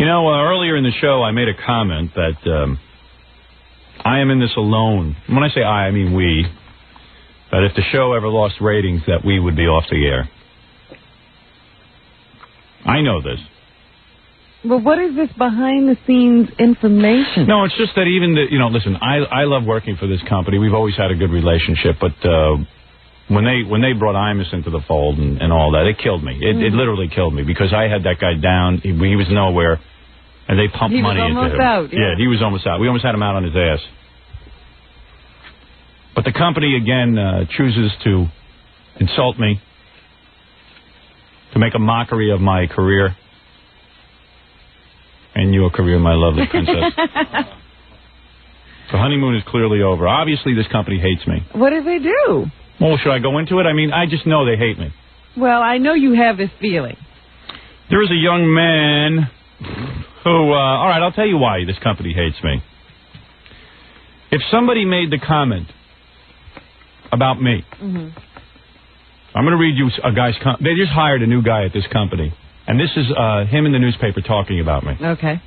know, earlier in the show, I made a comment that I am in this alone. When I say I mean we. That if the show ever lost ratings, that we would be off the air. I know this. But what is this behind-the-scenes information? No, it's just that even, listen, I love working for this company. We've always had a good relationship, but when they brought Imus into the fold and all that, it killed me. It literally killed me because I had that guy down. He was nowhere, and they pumped money into him. He was almost out. Yeah, he was almost out. We almost had him out on his ass. But the company, again, chooses to insult me, to make a mockery of my career. And your career, my lovely princess. The honeymoon is clearly over. Obviously, this company hates me. What did they do? Well, should I go into it? I mean, I just know they hate me. Well, I know you have this feeling. There is a young man who, all right, I'll tell you why this company hates me. If somebody made the comment about me, I'm going to read you a guy's comment. They just hired a new guy at this company. And this is him in the newspaper talking about me. Okay.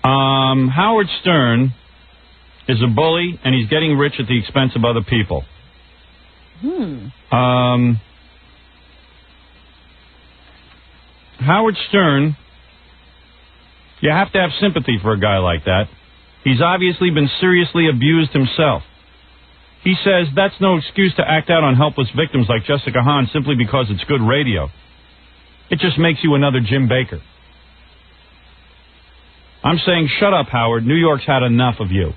Howard Stern is a bully, and he's getting rich at the expense of other people. Howard Stern, you have to have sympathy for a guy like that. He's obviously been seriously abused himself. He says that's no excuse to act out on helpless victims like Jessica Hahn simply because it's good radio. It just makes you another Jim Baker. I'm saying, shut up, Howard. New York's had enough of you.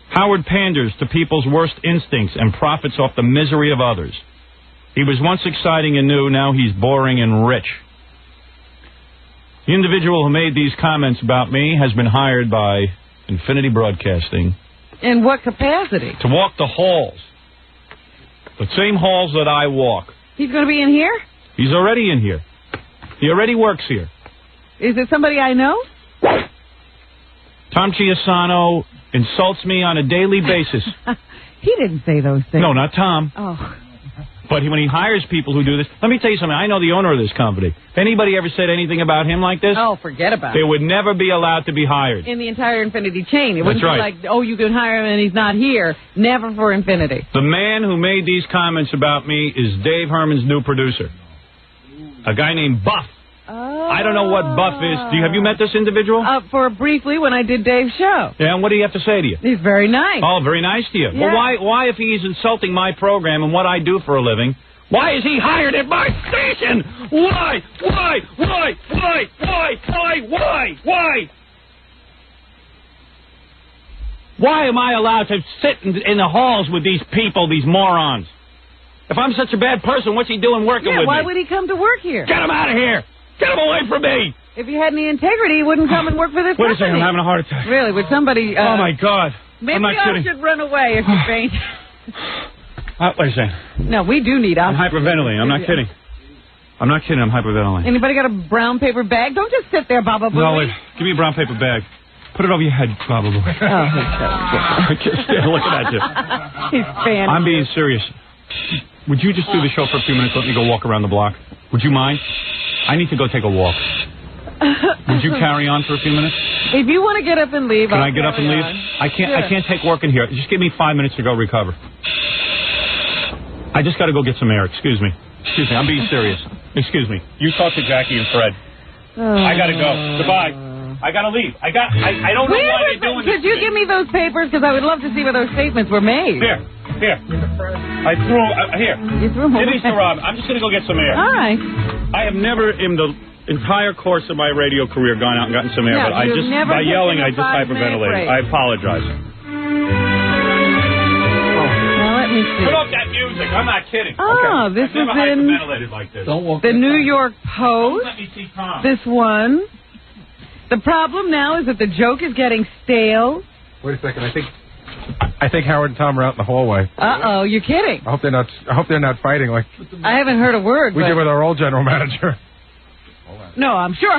Howard panders to people's worst instincts and profits off the misery of others. He was once exciting and new, now he's boring and rich. The individual who made these comments about me has been hired by Infinity Broadcasting. In what capacity? To walk the halls. The same halls that I walk. He's going to be in here? He's already in here. He already works here. Is it somebody I know? Tom Chiasano insults me on a daily basis. He didn't say those things. No, not Tom. Oh. But when he hires people who do this, let me tell you something. I know the owner of this company. If anybody ever said anything about him like this, oh, forget about it. They would never be allowed to be hired. In the entire Infinity chain. It wouldn't That's right. be like, oh, you can hire him and he's not here. Never for Infinity. The man who made these comments about me is Dave Herman's new producer. A guy named Buff. Oh. I don't know what Buff is. Have you met this individual? For briefly when I did Dave's show. Yeah, and what do you have to say to you? He's very nice. Oh, very nice to you. Yeah. Well, why, if he's insulting my program and what I do for a living, why is he hired at my station? Why? Why am I allowed to sit in the halls with these people, these morons? If I'm such a bad person, what's he doing working with me? Why would he come to work here? Get him out of here! Get him away from me! If he had any integrity, he wouldn't come and work for this Wait company. a second, I'm having a heart attack. Really, would somebody... oh, my God. Maybe I'm not I kidding. should run away if you faint. Wait a second. No, we do need I'm hyperventilating. I'm not kidding. I'm not kidding. I'm hyperventilating. Anybody got a brown paper bag? Don't just sit there, Baba Booey. No, wait. Give me a brown paper bag. Put it over your head, Baba Booey. Oh, I can't stand looking at you. He's fantastic. I'm being serious. Would you just do the show for a few minutes? Let me go walk around the block. Would you mind? I need to go take a walk. Would you carry on for a few minutes? If you want to get up and leave, Can I get up and leave? I can't take work in here. Just give me 5 minutes to go recover. I just got to go get some air. Excuse me. I'm being serious. Excuse me. You talk to Jackie and Fred. I got to go. Goodbye. I got to leave. I don't know why they're doing this. Could you give me those papers? Because I would love to see where those statements were made. Here. I threw here. You threw them away. Give these to Rob. I'm just going to go get some air. All right. I have never in the entire course of my radio career gone out and gotten some air, but I just, by yelling, I just hyperventilated. I apologize. Now, let me see. Put up that music. I'm not kidding. Oh, okay. This I've never is in hyperventilated like this. the New York Post. Let me see Tom. This one. The problem now is that the joke is getting stale. Wait a second. I think Howard and Tom are out in the hallway. Uh-oh, you're kidding. I hope they're not fighting like I haven't heard a word. we did with our old general manager. No, I'm sure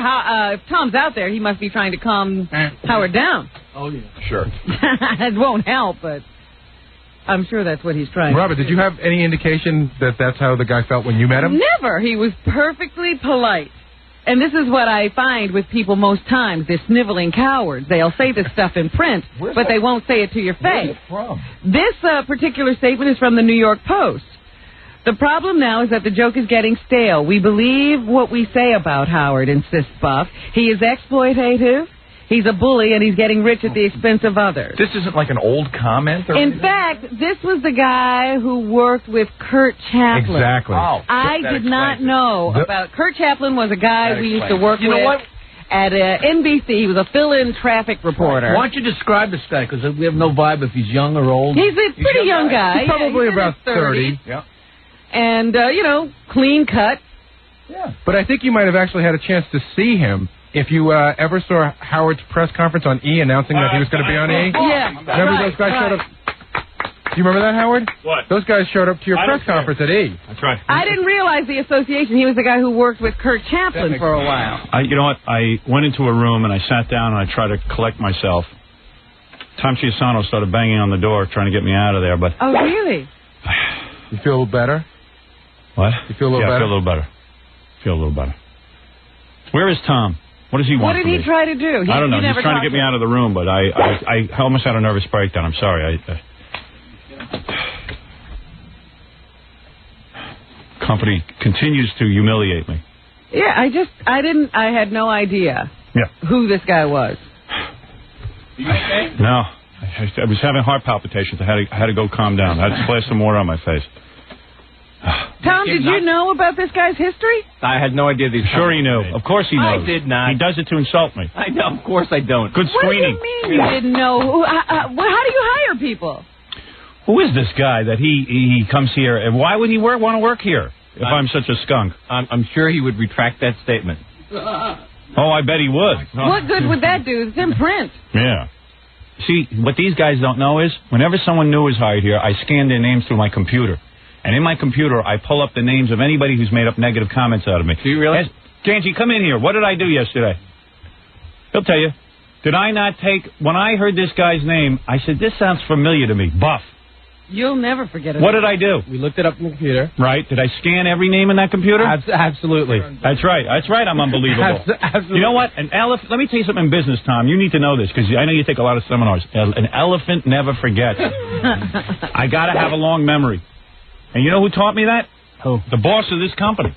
if Tom's out there, he must be trying to calm Howard down. Oh, yeah. Sure. It won't help, but... I'm sure that's what he's trying Robert, to did do. you have any indication that that's how the guy felt when you met him? Never. He was perfectly polite. And this is what I find with people most times. They're sniveling cowards. They'll say this stuff in print, but they won't say it to your face. Where's it from? This particular statement is from the New York Post. The problem now is that the joke is getting stale. We believe what we say about Howard, insists Buff. He is exploitative, he's a bully, and he's getting rich at the expense of others. This isn't like an old comment or In anything? fact, this was the guy who worked with Kurt Chaplin. Exactly. Oh, I that did not explains it. know about Kurt Chaplin. Was a guy That we used to explains work it. You know with what? at NBC. He was a fill-in traffic reporter. Why don't you describe this guy? Because we have no vibe if he's young or old. He's a pretty young guy. He's probably he's in about his 30s. 30. Yeah. And, clean cut. Yeah. But I think you might have actually had a chance to see him if you ever saw Howard's press conference on E announcing that he was going to be on E. Yeah. Remember those guys showed up? Do you remember that, Howard? What? Those guys showed up to your I press don't care. conference at E. That's right. I didn't realize the association. He was the guy who worked with Kurt Chaplin for a while. You know what? I went into a room and I sat down and I tried to collect myself. Tom Chiasano started banging on the door trying to get me out of there, but... Oh, really? You feel a little better? What? You feel a little I better? feel a little better. Feel a little better. Where is Tom? What does he What want did from he me? try to do? I don't know. He He's never trying to get me out of the room, but I almost had a nervous breakdown. I'm sorry. Company continues to humiliate me. Yeah, I had no idea who this guy was. No. I was having heart palpitations. I had to go calm down. I had to splash some water on my face. Tom, did you know about this guy's history? I had no idea these. Sure he knew. Of course he knows. I did not. He does it to insult me. I know, of course I don't. Good What do screening. you mean you didn't know? How do you hire people? Who is this guy that he comes here? And why would he want to work here if I'm such a skunk? I'm sure he would retract that statement. Oh, I bet he would. What good would that do? It's in print. Yeah. See, what these guys don't know is, whenever someone new is hired here, I scan their names through my computer. And in my computer, I pull up the names of anybody who's made up negative comments out of me. Do you really? Ganji, come in here. What did I do yesterday? He'll tell you. Did I not take... When I heard this guy's name, I said, this sounds familiar to me. Buff. You'll never forget it. What did I do? We looked it up in the computer. Right? Did I scan every name in that computer? Absolutely. That's right. That's right. I'm unbelievable. Absolutely. You know what? An elephant. Let me tell you something in business, Tom. You need to know this because I know you take a lot of seminars. An elephant never forgets. I got to have a long memory. And you know who taught me that? Who? The boss of this company.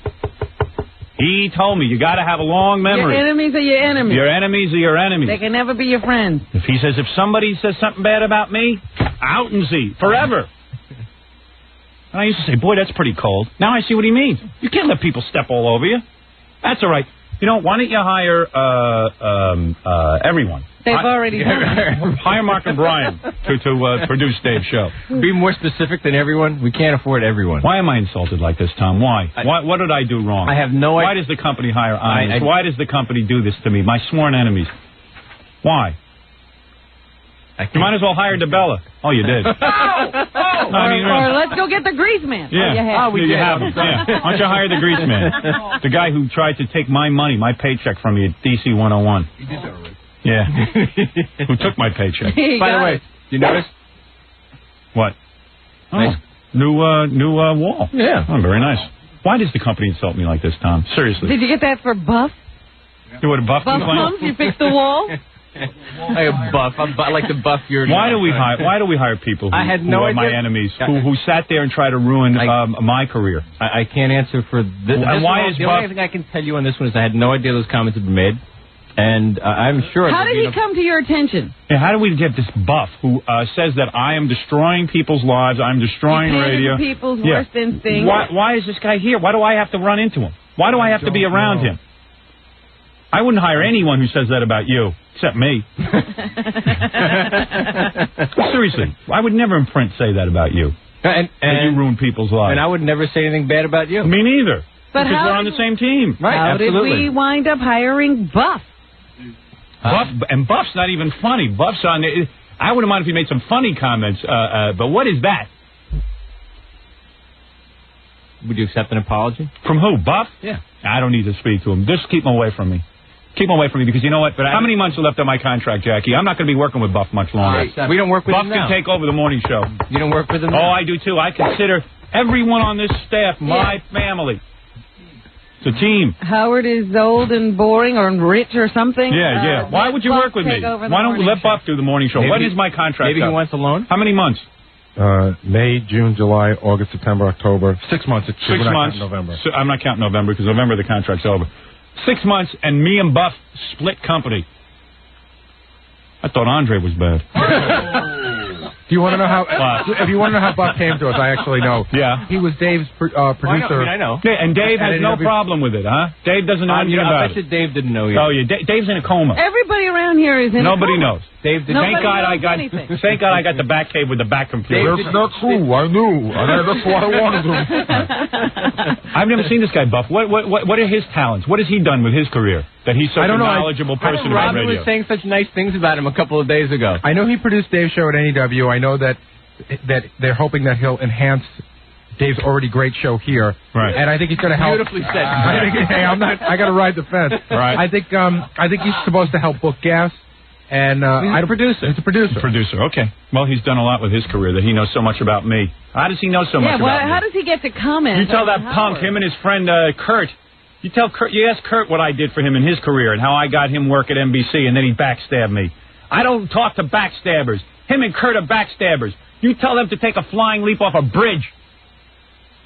He told me you got to have a long memory. Your enemies are your enemies. Your enemies are your enemies. They can never be your friends. If he says, if somebody says something bad about me, out and see. Forever. And I used to say, boy, that's pretty cold. Now I see what he means. You can't let people step all over you. That's all right. You know, why don't you hire everyone? They've already done it. Hire Mark and Brian to produce Dave's show. Be more specific than everyone. We can't afford everyone. Why am I insulted like this, Tom? Why? What did I do wrong? I have no idea. Why does the company hire honest? Why does the company do this to me? My sworn enemies. Why? You might as well hire DeBella. Oh, you did. Or let's go get the grease man. Yeah. Oh, you have. You have him. Yeah. Why don't you hire the grease man? The guy who tried to take my money, my paycheck from me at DC 101. You did that already. Yeah. Who took my paycheck? By the way, you notice? What? Oh, Nice. new wall. Yeah. Oh, very nice. Why does the company insult me like this, Tom? Seriously. Did you get that for Buff? You would have buffed Buff me? Pumps? You fixed the wall? I buff. I like to buff your. Why do we hire people who, I had no who are my idea. enemies, who sat there and tried to ruin my career? I can't answer for this. And why is the Buff... only thing I can tell you on this one is I had no idea those comments had been made, and I'm sure. How did he come to your attention? Yeah, how do we get this Buff who says that I am destroying people's lives, I'm destroying He radio? to people's worst instincts. Why is this guy here? Why do I have to run into him? Why do I have to be around him? I wouldn't hire anyone who says that about you, except me. Seriously, I would never in print say that about you. And you ruin people's lives. And I would never say anything bad about you. Me neither. But because how we're on the same team. Right, How absolutely. did we wind up hiring Buff? Buff's not even funny. Buff's on there. I wouldn't mind if he made some funny comments, but what is that? Would you accept an apology? From who? Buff? Yeah. I don't need to speak to him. Just keep him away from me. Keep him away from me because you know what? How many months are left on my contract, Jackie? I'm not going to be working with Buff much longer. We don't work with Buff him can now. take over the morning show. You don't work with him Oh, now? I do too. I consider everyone on this staff my family. It's a team. Howard is old and boring or rich or something. Yeah. Why would you work with me? Why don't we let Buff do the morning show? When is my contract Maybe up? he wants a loan? How many months? May, June, July, August, September, October. 6 months. 6 months. November. So I'm not counting November because November the contract's over. 6 months and me and Buff split company. I thought Andre was bad. Do you want to know how? What? If you want to know how Buff came to us, I actually know. Yeah. He was Dave's producer. I know. Yeah, and Dave has And no it'll be- problem with it, huh? Dave doesn't know anything I about bet it. you Dave didn't know yet. Oh, yeah. Dave's in a coma. Everybody around here is in Nobody a coma. knows. Dave didn't. Nobody Thank God I knows got. anything. Thank God I got the back cave with the back computer. Dave Not true. I knew. That's what I wanted to. I've never seen this guy, Buff. What are his talents? What has he done with his career that he's such I don't a know. knowledgeable person about Robin radio? was saying such nice things about him a couple of days ago. I know he produced Dave's show at NEW. I know that they're hoping that he'll enhance Dave's already great show here. Right. And I think he's going to help. Beautifully said. I think, hey, I got to ride the fence. Right. I think he's supposed to help book gas. And He's a producer. He's a producer. Producer, okay. Well, he's done a lot with his career that he knows so much about me. How does he know so much Yeah, well, about me? how does he get to comment? You tell that on punk, Howard? him and his friend Kurt. You ask Kurt what I did for him in his career and how I got him work at NBC, and then he backstabbed me. I don't talk to backstabbers. Him and Kurt are backstabbers. You tell them to take a flying leap off a bridge.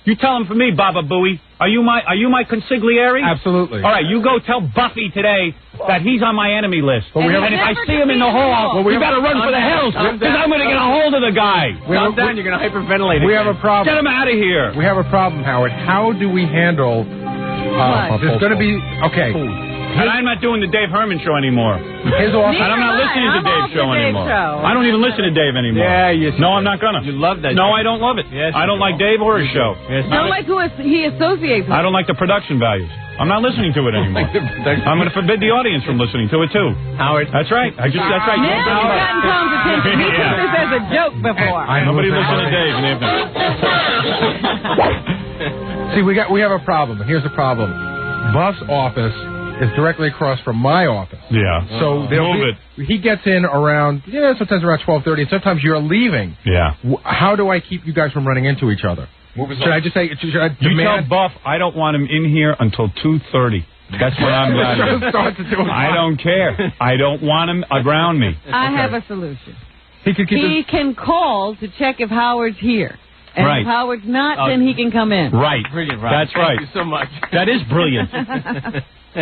You tell them for me, Baba Booey. Are you my consigliere? Absolutely. All right, you go tell Buffy today that he's on my enemy list. But we And have- And if I never see him in the defeated hall, Hall. you better run for the hills because I'm going to get a hold of the guy. Calm down, you're going to hyperventilate. We have a Get problem. him out of here. We have a problem, Howard. How do we handle? There's going to be And I'm not doing the Dave Herman show anymore. his office. And I'm not listening to I'm Dave's off the show Dave anymore. show. I don't even listen to Dave anymore. Yeah, you No, I'm not gonna. You love that. No, show. I don't love it. Yes, I don't you like Dave or his show. Yes, Don't like who he associates with. I don't like the production values. I'm not listening to it anymore. I'm going to forbid the audience from listening to it too. Howard. That's right. That's right. Now you've gotten Tom's attention. He took this as a joke before. Nobody listen to Dave. And See, we have a problem. Here's the problem. Buff's office is directly across from my office. yeah. So he gets in around sometimes around 12:30. Sometimes you're leaving. Yeah. How do I keep you guys from running into each other? Should I just say? Should I You tell demand? Buff I don't want him in here until 2:30. That's when I'm The show done. starts at 2 o'clock. I don't care. I don't want him around me. I have a solution. He can keep He can call to check if Howard's here. And Right. if Howard's not, then he can come in. Right. Brilliant, Rob. That's right. Thank you so much. That is brilliant.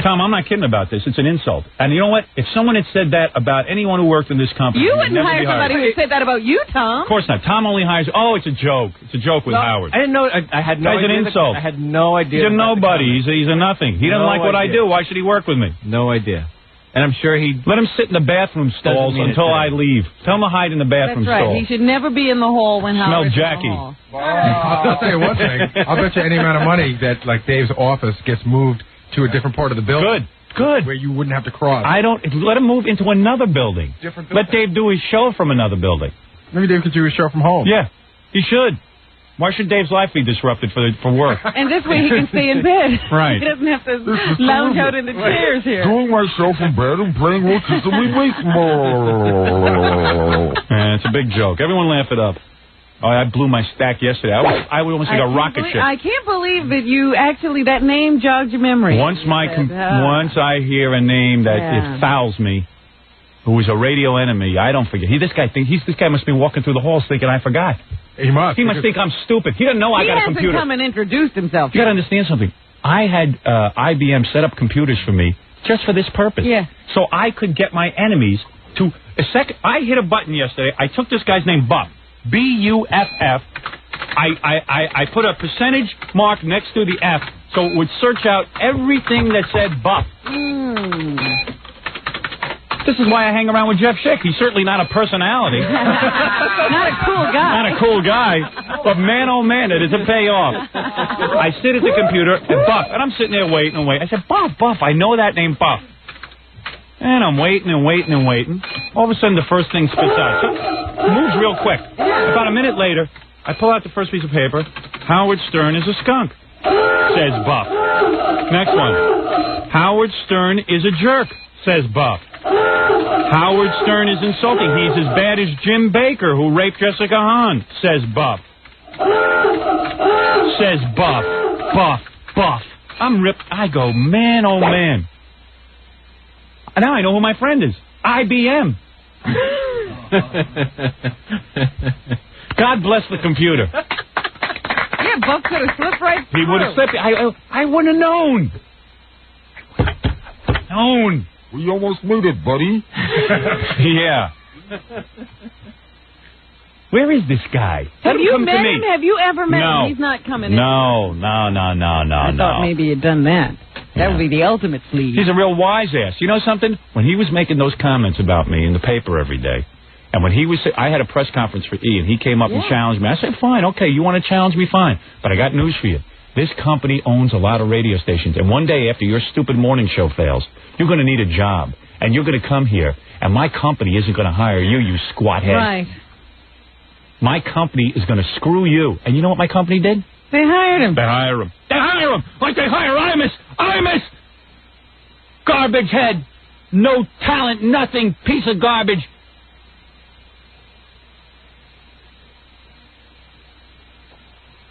Tom, I'm not kidding about this. It's an insult. And you know what? If someone had said that about anyone who worked in this company, You he would wouldn't never hire be somebody hired. who said that about you, Tom. Of course not. Tom only hires. Oh, it's a joke. It's a joke with Howard. I didn't know. I had no Guy's an idea. insult. I had no idea. He's a about the nobody. He's a nothing. He doesn't No like what I idea. do. Why should he work with me? comment. No idea. And I'm sure he. Let him sit in the bathroom stalls mean it until today. I leave. Tell him to hide in the bathroom That's right. stall. He should never be in the hall when Smell Howard's Jackie. in the hall. I'll tell you one thing. I'll bet you any amount of money that like Dave's office gets moved to a different part of the building. Good. Where you wouldn't have to cross. I don't. Let him move into another building. Different Let Dave do his show from another building. Maybe Dave could do his show from home. Yeah, he should. Why should Dave's life be disrupted for work? And this way he can stay in bed. Right. He doesn't have to lounge out in the chairs here. Doing myself in bed and playing rotisserie meatball. It's a big joke. Everyone laugh it up. Oh, I blew my stack yesterday. I was almost like a rocket ship. I can't believe that you actually, that name jogged your memory. Once I hear a name that Yeah. it fouls me, who is a radio enemy, I don't forget. This guy must be walking through the halls thinking I forgot. He must. He must think I'm stupid. He doesn't know I He got a hasn't computer. come and introduced himself. You got to understand something. I had IBM set up computers for me just for this purpose. Yeah. So I could get my enemies to I hit a button yesterday. I took this guy's name, Buff. B-U-F-F. I put a percentage mark next to the F so it would search out everything that said Buff. This is why I hang around with Jeff Schick. He's certainly not a personality. Not a cool guy. Not a cool guy. But man, oh man, it is a payoff. I sit at the computer and Buff, and I'm sitting there waiting and waiting. I said, Buff, I know that name, Buff. And I'm waiting and waiting and waiting. All of a sudden, the first thing spits out. So, it moves real quick. About a minute later, I pull out the first piece of paper. Howard Stern is a skunk. says Buff. Next one. Howard Stern is a jerk, says Buff. Howard Stern is insulting. He's as bad as Jim Baker, who raped Jessica Hahn, says Buff. Says Buff. Buff. I'm ripped. I go, man, oh, man. Now I know who my friend is. IBM. God bless the computer. Yeah, Buff could have slipped right through. He would have slipped. I wouldn't have known. We almost made it, buddy. Yeah. Where is this guy? Have you Come to met me. him? Have you ever met No. him? He's not coming in. No. I thought maybe you'd done that. That would be the ultimate sleaze. He's a real wise ass. You know something? When he was making those comments about me in the paper every day, and when he was, I had a press conference for E, and he came up and challenged me. I said, fine, okay, you want to challenge me, fine. But I got news for you. This company owns a lot of radio stations, and one day after your stupid morning show fails, you're going to need a job, and you're going to come here, and my company isn't going to hire you, you squat head. Right. My company is going to screw you. And you know what my company did? They hired him. They hire him. They hire him like they hire Imus. Garbage head. No talent, nothing. Piece of garbage.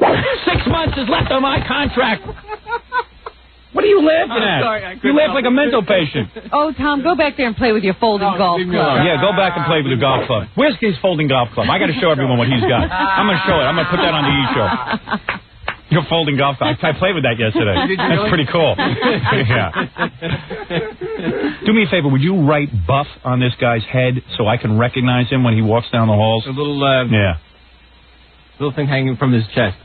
Six months is left on my contract. What are you laughing at? Sorry, you laugh like a mental patient. Oh, Tom, go back there and play with your folding golf leave me club. alone. Yeah, go back and play with the golf club. Where's his folding golf club? I got to show everyone what he's got. I'm going to show it. I'm going to put that on the E! Show. Your folding golf club. I played with that yesterday. That's pretty cool. Yeah. Do me a favor. Would you write Buff on this guy's head so I can recognize him when he walks down the halls? A little, little thing hanging from his chest.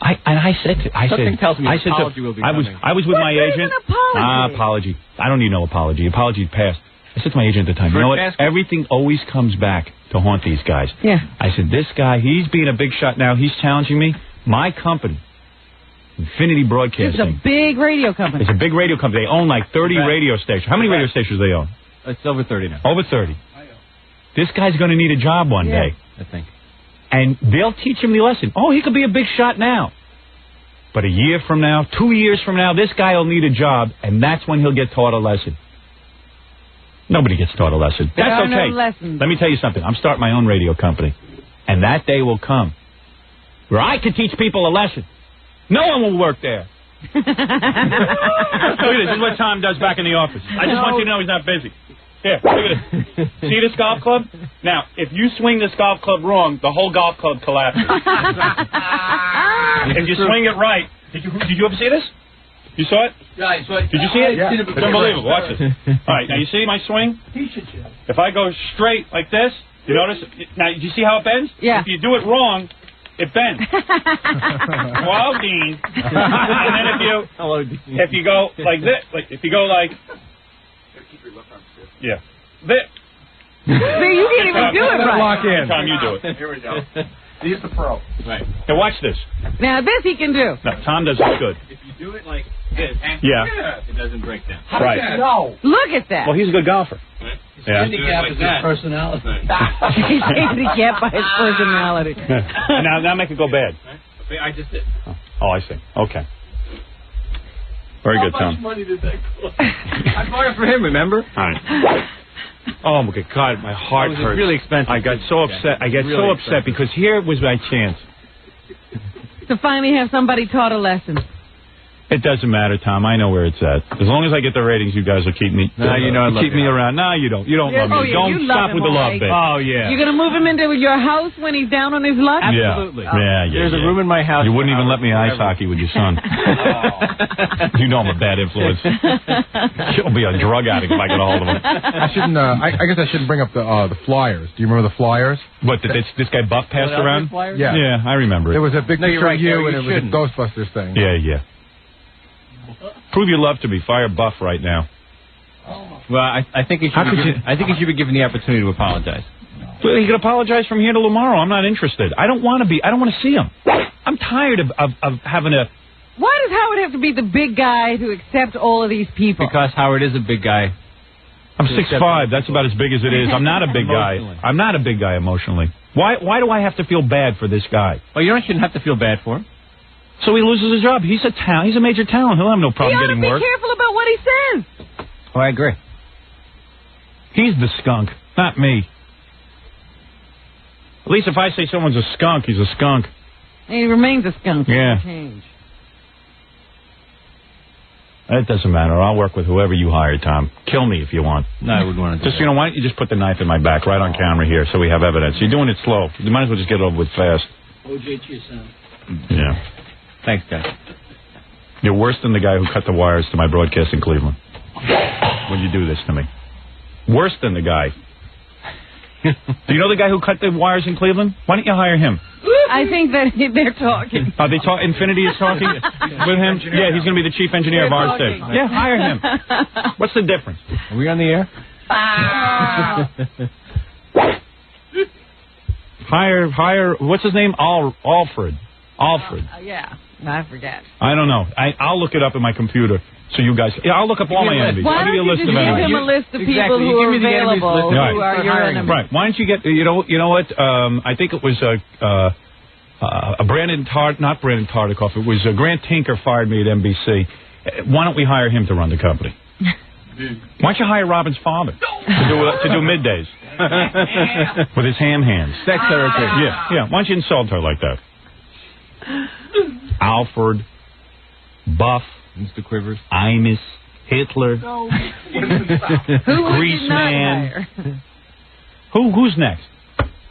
Something tells me apology will be coming. I was with my What is agent. an apology? Apology. I don't need no apology. Apology passed. I said to my agent at the time, you know what? Everything always comes back to haunt these guys. Yeah. I said, this guy, he's being a big shot now. He's challenging me. My company, Infinity Broadcasting. It's a big radio company. It's a big radio company. They own like 30 radio stations. How many radio stations do they own? It's over 30 now. Over 30. This guy's going to need a job one day. I think. And they'll teach him the lesson. Oh, he could be a big shot now. But a year from now, 2 years from now, this guy will need a job, and that's when he'll get taught a lesson. Nobody gets taught a lesson. There That's are okay. no lessons. Let me tell you something. I'm starting my own radio company. And that day will come where I can teach people a lesson. No one will work there. Look at this. This is what Tom does back in the office. I just want you to know he's not busy. Here, look at this. See this golf club? Now, if you swing this golf club wrong, the whole golf club collapses. If you swing it right, did you ever see this? You saw it? Yeah, I saw it. Did you see it? Yeah. It's unbelievable. Watch it. All right, now you see my swing? If I go straight like this, you notice? Now, do you see how it bends? Yeah. If you do it wrong, it bends. Well, Dean. And then if you go like this, if you go like... Yeah. This. See, you can't even do it right. Lock in. Tom, you do it. Here we go. He's the pro. Right. Now watch this. Now, this he can do. No, Tom does it good. If you do it like this, Yeah. it doesn't break down. Right. No. Look at that. Well, he's a good golfer. Yeah. Handicap is his personality. He's handicapped by his personality. Now make it go bad. I just did. Oh, I see. Okay. Very good, How much Tom. money did that cost? I bought it for him, remember? All right. Oh, my God, my heart It was hurts. really expensive. I got so upset. I get so upset because here was my chance. To finally have somebody taught a lesson. It doesn't matter, Tom. I know where it's at. As long as I get the ratings, you guys will keep me. No, you know I love keep you. me around. No, you don't. You don't love Oh, me. yeah, Don't you love stop him, with the all love right. bit. Oh, yeah. You're going to move him into your house when he's down on his luck? Absolutely. Yeah. There's a room in my house. You wouldn't even let me ice hockey with your son. You know I'm a bad influence. She'll be a drug addict if I get a hold of him. I shouldn't. I guess I shouldn't bring up the Flyers. Do you remember the Flyers? What, did this guy Buff passed around? Yeah. Yeah, I remember it. There was a big No, picture you're right, of you, Gary, and it you was a Ghostbusters thing. Yeah. Prove your love to me. Fire Buff right now. Well, I think he should be given the opportunity to apologize. Well, he can apologize from here to tomorrow. I'm not interested. I don't want to see him. I'm tired of having a... Why does Howard have to be the big guy to accept all of these people? Because Howard is a big guy. I'm 6'5". That's about as big as it is. I'm not a big guy. I'm not a big guy emotionally. Why do I have to feel bad for this guy? Well, you shouldn't have to feel bad for him. So he loses his job. He's a major talent. He'll have no problem getting work. Be careful about what he says. Oh, I agree. He's the skunk, not me. At least if I say someone's a skunk, he's a skunk. And he remains a skunk. Yeah. Change. It doesn't matter. I'll work with whoever you hire, Tom. Kill me if you want. No, I wouldn't want to do Just, why don't you just put the knife in my back right on camera here so we have evidence. You're doing it slow. You might as well just get it over with fast. O.J. Chiasson. Yeah. Thanks, guys. You're worse than the guy who cut the wires to my broadcast in Cleveland. When you do this to me. Worse than the guy. Do you know the guy who cut the wires in Cleveland? Why don't you hire him? I think that they're talking. They talk. Infinity is talking with him. Yeah, he's going to be the chief engineer of our station. Yeah, hire him. What's the difference? Are we on the air? Hire. What's his name? Alfred. Yeah, I forget. I don't know. I'll look it up in my computer. So you guys, I'll look up all my enemies. Why I'll give you a list of give enemies. him a list of people who are available, who are your enemies. Right. Why don't you get? You know what? I think it was a Brandon not Brandon Tartikoff. It was Grant Tinker fired me at NBC. Why don't we hire him to run the company? Why don't you hire Robin's father to do middays with his ham hands? Sex therapy. Yeah. Why don't you insult her like that? Alfred, Buff, Mr. Quivers, Imus, Hitler, Greaseman. Who's next?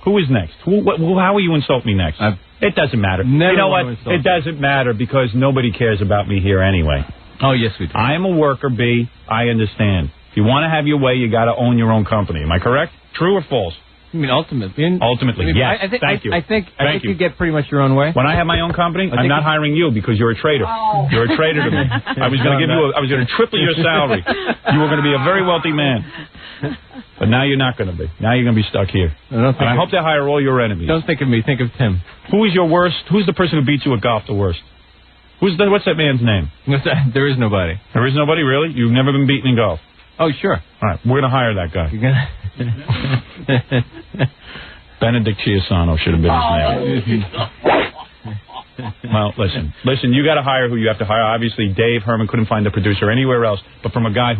Who is next? How will you insult me next? It doesn't matter. You know what? It doesn't matter because nobody cares about me here anyway. Oh, yes, we do. I am a worker, B. I understand. If you want to have your way, you got to own your own company. Am I correct? True or false? I mean, ultimately. Ultimately, yes. Thank you. I think you get pretty much your own way. When I have my own company, I'm not hiring you because you're a traitor. Oh. You're a traitor to me. I was going to I was going to triple your salary. You were going to be a very wealthy man. But now you're not going to be. Now you're going to be stuck here. I hope to hire all your enemies. Don't think of me. Think of Tim. Who is your worst? Who's the person who beats you at golf the worst? What's that man's name? There is nobody. There is nobody, really? You've never been beaten in golf? Oh, sure. All right, we're going to hire that guy. Benedict Chiasson should have been his name. Well, listen, you got to hire who you have to hire. Obviously, Dave Herman couldn't find a producer anywhere else, but from a guy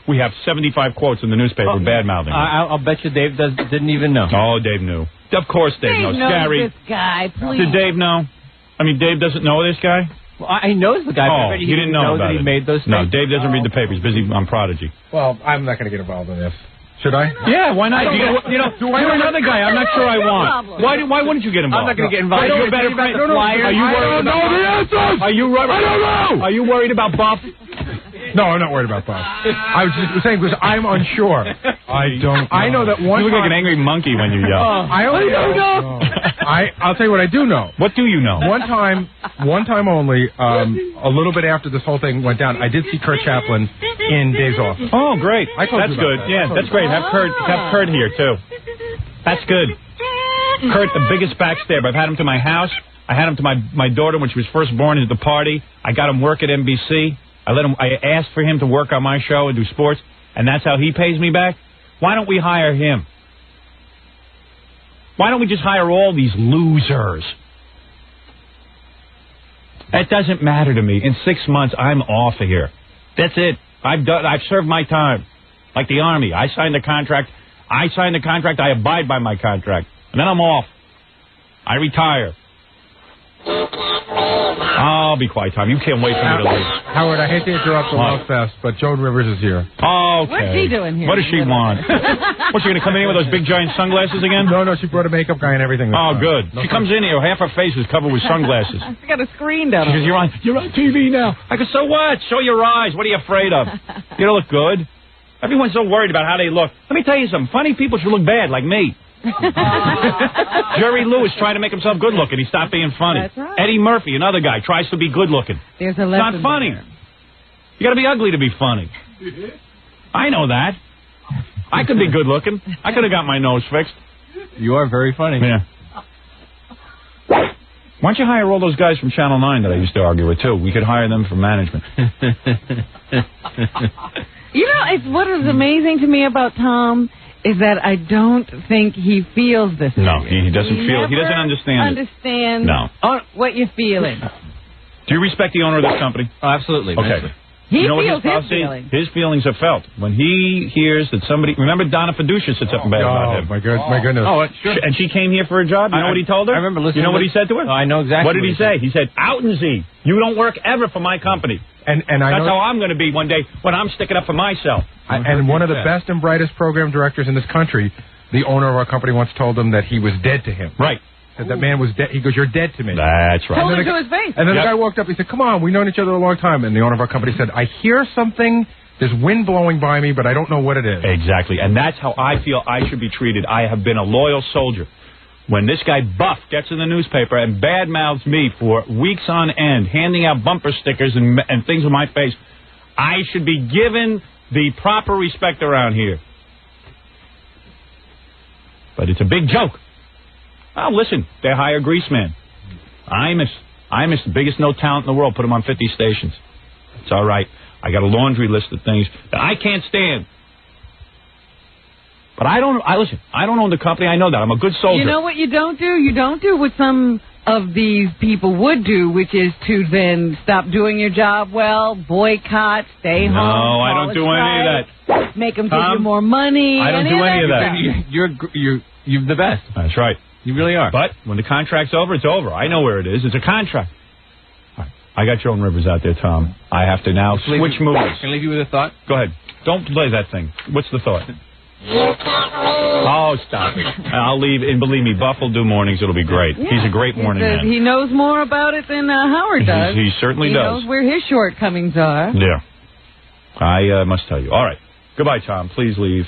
we have 75 quotes in the newspaper bad-mouthing. I'll bet you Dave didn't even know. Oh, Dave knew. Of course Dave knows. Gary. This guy, please. Did Dave know? I mean, Dave doesn't know this guy? Well, he knows the guy. Oh, but he didn't know about that it. He made those no, things. Dave doesn't read the paper. He's busy on Prodigy. Well, I'm not going to get involved in this. Should I? Yeah, why not? You're another guy I'm not sure I want. Why wouldn't you get involved? I'm not going to get involved. You're a better friend. Are you worried about the answers? I don't know. Are you worried about Buff? No, I'm not worried about Buff. I was just saying because I'm unsure. I know that one. You look like an angry monkey when you yell. I only know. I'll tell you what I do know. What do you know? One time only, a little bit after this whole thing went down, I did see Kurt Chaplin in Days Off. Oh, great. That's good. That. Yeah, that's great. Have Kurt here, too. That's good. Kurt, the biggest backstab. I've had him to my house. I had him to my daughter when she was first born at the party. I got him work at NBC. I asked for him to work on my show and do sports, and that's how he pays me back. Why don't we hire him? Why don't we just hire all these losers? That doesn't matter to me. In 6 months, I'm off of here. That's it. I've served my time. Like the Army. I signed the contract. I abide by my contract. And then I'm off. I retire. I'll be quiet, Tom. You can't wait for me to leave. Howard, I hate to interrupt the Love Fest, but Joan Rivers is here. Okay. What's he doing here? What does she want? What's she going to come in here with those big giant sunglasses again? No, she brought a makeup guy and everything. Oh, good. She comes in here, half her face is covered with sunglasses. She's got a screen down. She says, you're on TV now. I go, so what? Show your eyes. What are you afraid of? You don't look good. Everyone's so worried about how they look. Let me tell you something. Funny people should look bad, like me. Jerry Lewis trying to make himself good looking. He stopped being funny. That's right. Eddie Murphy, another guy, tries to be good looking. There's a It's lesson not funny. there. You got to be ugly to be funny. I know that. I could be good looking. I could have got my nose fixed. You are very funny. Yeah. Why don't you hire all those guys from Channel 9 that I used to argue with, too? We could hire them for management. You know, what is amazing to me about Tom is that I don't think he feels this. No, he doesn't feel. He doesn't understand it. No. What you're feeling. Do you respect the owner of this company? Oh, absolutely. Okay. Immensely. He You know what feels his policy- feelings. His feelings are felt when he hears that somebody. Remember, Donna Fiducia sits up and bad about Oh, him. my goodness. Oh, sure. And she came here for a job. You know what he told her? I remember listening. You know what to- he said to her? Oh, I know exactly. What did he say? He said, "Out and Z, you don't work ever for my company. And I That's know, how I'm going to be one day when I'm sticking up for myself." and one of the best and brightest program directors in this country, the owner of our company once told him that he was dead to him. Right. Said that man was dead. He goes, "You're dead to me." That's right. Told then him the to his face. And then Yep. the guy walked up. He said, "Come on, we've known each other a long time." And the owner of our company said, "I hear something. There's wind blowing by me, but I don't know what it is." Exactly. And that's how I feel I should be treated. I have been a loyal soldier. When this guy Buff gets in the newspaper and badmouths me for weeks on end, handing out bumper stickers and things with my face, I should be given the proper respect around here. But it's a big joke. Oh, listen, they hire Greaseman. Imus the biggest no talent in the world. Put him on 50 stations. It's all right. I got a laundry list of things that I can't stand. But listen, I don't own the company. I know that. I'm a good soldier. You know what you don't do? You don't do what some of these people would do, which is to then stop doing your job well, boycott, stay home. No, I don't do any of that. Make them give you Tom, more money. I don't do any of that. You're the best. That's right. You really are. But when the contract's over, it's over. I know where it is. It's a contract. All right. I got Joan Rivers out there, Tom. I have to now switch movies. Can I leave you with a thought? Go ahead. Don't play that thing. What's the thought? Oh, stop it. I'll leave. And believe me, Buff will do mornings. It'll be great. Yeah. He's a great morning man. He knows more about it than Howard does. He certainly He does. knows where his shortcomings are. Yeah. I must tell you. All right. Goodbye, Tom. Please leave.